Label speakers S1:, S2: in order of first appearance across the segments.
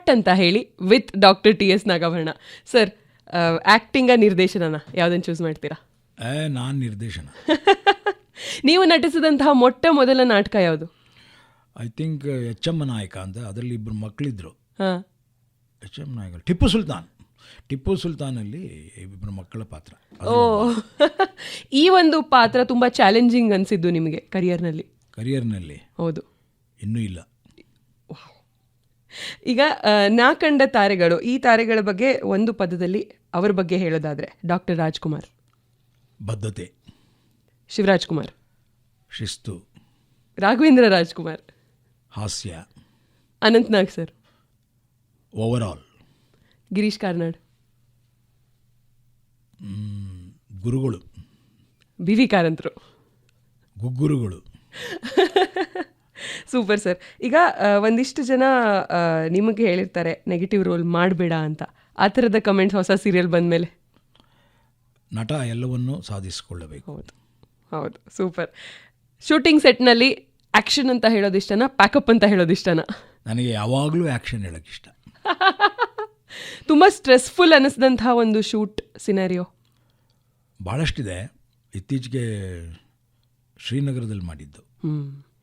S1: Cut ಅಂತ ಹೇಳಿ with doctor T S. Nagabharana. Sir, acting ನಿರ್ದೇಶನನ ಯಾವುದನ್ನು ಚೂಸ್ ಮಾಡ್ತೀರಾ?
S2: ನಾನು ನಿರ್ದೇಶನ.
S1: ನೀವು ನಟಿಸಿದಂತಹ ಮೊಟ್ಟ ಮೊದಲ ನಾಟಕ ಯಾವುದು?
S2: ಐ ಥಿಂಕ್ ಎಚ್ ಎಮ್ ನಾಯಕ ಅಂತ. ಅದರಲ್ಲಿ ಇಬ್ಬರು ಮಕ್ಕಳಿದ್ರು.
S1: ಹಾಂ,
S2: ಎಚ್ ಎಮ್ ನಾಯಕ ಟಿಪ್ಪು ಸುಲ್ತಾನಲ್ಲಿ ಇಬ್ಬರು ಮಕ್ಕಳ ಪಾತ್ರ.
S1: ಓ, ಈ ಒಂದು ಪಾತ್ರ ತುಂಬ ಚಾಲೆಂಜಿಂಗ್ ಅನಿಸಿದ್ದು ನಿಮಗೆ ಕರಿಯರ್ನಲ್ಲಿ? ಹೌದು.
S2: ಇನ್ನೂ ಇಲ್ಲ.
S1: ಈಗ ನಾ ಕಂಡ ತಾರೆಗಳು, ಈ ತಾರೆಗಳ ಬಗ್ಗೆ ಒಂದು ಪದದಲ್ಲಿ ಅವರ ಬಗ್ಗೆ ಹೇಳೋದಾದರೆ, ಡಾಕ್ಟರ್ ರಾಜ್ಕುಮಾರ್
S2: ಬದ್ಧತೆ,
S1: ಶಿವರಾಜ್ ಕುಮಾರ್
S2: ಶಿಸ್ತು,
S1: ರಾಘವೇಂದ್ರ ರಾಜ್ಕುಮಾರ್
S2: ಹಾಸ್ಯ,
S1: ಅನಂತ್ನಾಗ್ ಸರ್
S2: ಓವರಾಲ್,
S1: ಗಿರೀಶ್ ಕಾರ್ನಾಡ್
S2: ಗುರುಗಳು,
S1: ಬಿ ವಿ ಕಾರಂತರು
S2: ಗುಗ್ಗುರುಗಳು.
S1: Super sir. ಈಗ ಒಂದಿಷ್ಟು ಜನ ನಿಮಗೆ ಹೇಳಿರ್ತಾರೆ ನೆಗೆಟಿವ್ ರೋಲ್ ಮಾಡಬೇಡ ಅಂತ. ಆ ಥರದ ಕಮೆಂಟ್ಸ್ ಹೊಸ ಸೀರಿಯಲ್ ಬಂದಮೇಲೆ?
S2: ನಟ ಎಲ್ಲವನ್ನೂ ಸಾಧಿಸಿಕೊಳ್ಳಬೇಕು.
S1: ಹೌದು, ಸೂಪರ್. ಶೂಟಿಂಗ್ ಸೆಟ್ನಲ್ಲಿ ಆ್ಯಕ್ಷನ್ ಅಂತ ಹೇಳೋದು ಇಷ್ಟನಾ, ಪ್ಯಾಕಪ್ ಅಂತ ಹೇಳೋದು ಇಷ್ಟನಾ?
S2: ನನಗೆ ಯಾವಾಗಲೂ ಆ್ಯಕ್ಷನ್ ಹೇಳೋಕ್ಕಿಷ್ಟ.
S1: ತುಂಬ ಸ್ಟ್ರೆಸ್ಫುಲ್ ಅನ್ನಿಸಿದಂತಹ ಒಂದು ಶೂಟ್ ಸಿನಾರಿಯೋ
S2: ಭಾಳಷ್ಟಿದೆ. ಇತ್ತೀಚೆಗೆ ಶ್ರೀನಗರದಲ್ಲಿ ಮಾಡಿದ್ದು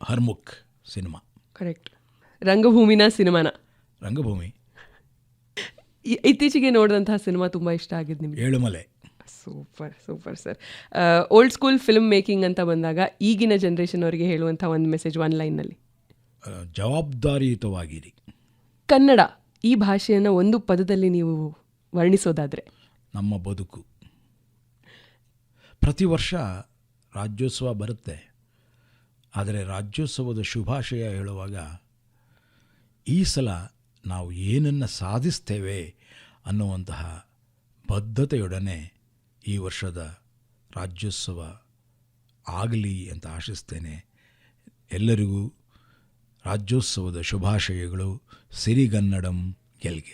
S2: ಹರ್ಮುಖ್ ಸಿನಿಮಾ.
S1: ಕರೆಕ್ಟ್. ರಂಗಭೂಮಿನ ಸಿನಿಮಾನ?
S2: ರಂಗಭೂಮಿ.
S1: ಇತ್ತೀಚೆಗೆ ನೋಡಿದಂತಹ ಸಿನಿಮಾ ತುಂಬ ಇಷ್ಟ ಆಗಿದ್ದು ನಿಮಗೆ?
S2: Yelumale.
S1: Super sir. Old school film making ಅಂತ ಬಂದಾಗ ಈಗಿನ ಜನ್ರೇಷನ್ ಅವರಿಗೆ ಹೇಳುವಂಥ ಒಂದು ಮೆಸೇಜ್ ಒನ್ ಲೈನ್ನಲ್ಲಿ?
S2: ಜವಾಬ್ದಾರಿಯುತವಾಗಿರಿ.
S1: ಕನ್ನಡ ಈ ಭಾಷೆಯನ್ನು ಒಂದು ಪದದಲ್ಲಿ ನೀವು ವರ್ಣಿಸೋದಾದರೆ?
S2: ನಮ್ಮ ಬದುಕು. ಪ್ರತಿ ವರ್ಷ ರಾಜ್ಯೋತ್ಸವ ಬರುತ್ತೆ, ಆದರೆ ರಾಜ್ಯೋತ್ಸವದ ಶುಭಾಶಯ ಹೇಳುವಾಗ ಈ ಸಲ ನಾವು ಏನನ್ನು ಸಾಧಿಸ್ತೇವೆ ಅನ್ನುವಂತಹ ಬದ್ಧತೆಯೊಡನೆ ಈ ವರ್ಷದ ರಾಜ್ಯೋತ್ಸವ ಆಗಲಿ ಅಂತ ಆಶಿಸ್ತೇನೆ. ಎಲ್ಲರಿಗೂ ರಾಜ್ಯೋತ್ಸವದ ಶುಭಾಶಯಗಳು. ಸಿರಿಗನ್ನಡಂ ಗೆಲ್ಗೆ.